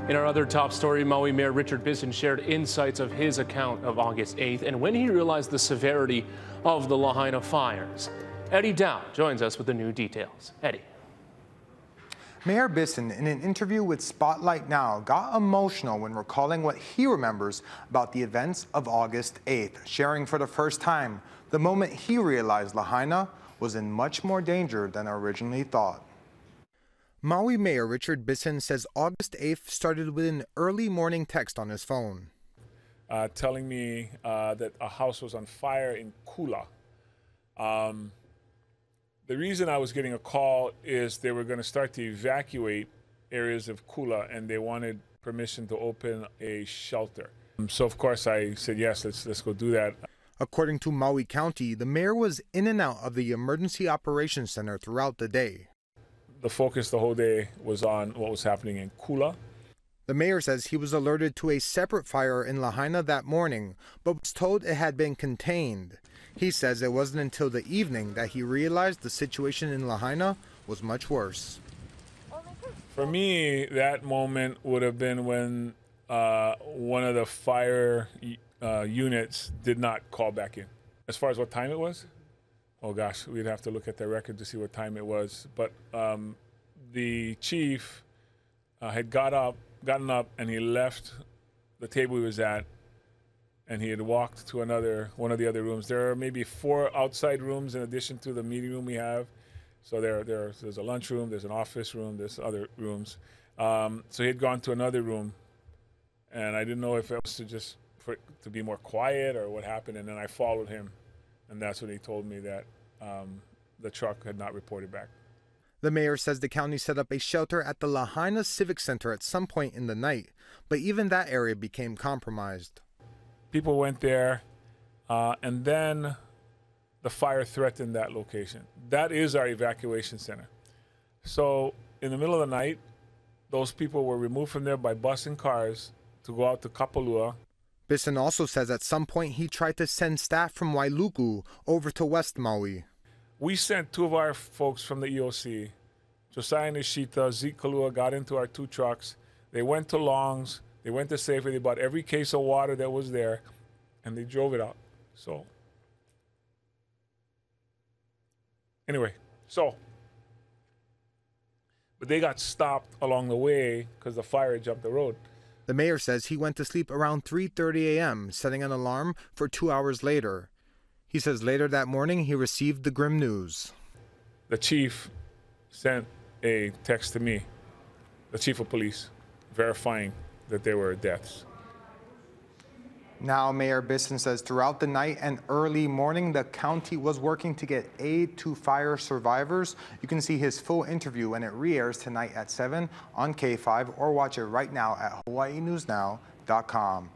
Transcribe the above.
In our other top story, Maui Mayor Richard Bissen shared insights of his account of August 8th and when he realized the severity of the Lahaina fires. Eddie Dow joins us with the new details. Eddie. Mayor Bissen, in an interview with Spotlight Now, got emotional when recalling what he remembers about the events of August 8th, sharing for the first time the moment he realized Lahaina was in much more danger than originally thought. Maui Mayor Richard Bissen says August 8th started with an early morning text on his phone. Telling me that a house was on fire in Kula. The reason I was getting a call is they were going to start to evacuate areas of Kula and they wanted permission to open a shelter. So of course I said, yes, let's go do that. According to Maui County, the mayor was in and out of the Emergency Operations Center throughout the day. The focus the whole day was on what was happening in Kula. The mayor says he was alerted to a separate fire in Lahaina that morning, but was told it had been contained. He says it wasn't until the evening that he realized the situation in Lahaina was much worse. For me, that moment would have been when one of the fire units did not call back in. As far as what time it was, oh gosh, we'd have to look at the record to see what time it was. But the chief had gotten up and he left the table he was at and he had walked to one of the other rooms. There are maybe 4 outside rooms in addition to the meeting room we have. So there's a lunchroom, there's an office room, there's other rooms. So he had gone to another room and I didn't know if it was to be more quiet or what happened, and then I followed him. And that's when he told me that the truck had not reported back. The mayor says the county set up a shelter at the Lahaina Civic Center at some point in the night, but even that area became compromised. People went there, and then the fire threatened that location. That is our evacuation center. So in the middle of the night, those people were removed from there by bus and cars to go out to Kapalua. Bissen also says at some point he tried to send staff from Wailuku over to West Maui. We sent 2 of our folks from the EOC, Josiah Nishita, Zeke Kalua, got into our 2 trucks. They went to Long's, they went to Safeway, they bought every case of water that was there, and they drove it out. So, anyway, but they got stopped along the way because the fire had jumped the road. The mayor says he went to sleep around 3:30 a.m., setting an alarm for 2 hours later. He says later that morning he received the grim news. The chief sent a text to me, the chief of police, verifying that there were deaths. Now, Mayor Bissen says throughout the night and early morning, the county was working to get aid to fire survivors. You can see his full interview when it re-airs tonight at 7 on K5 or watch it right now at hawaiinewsnow.com.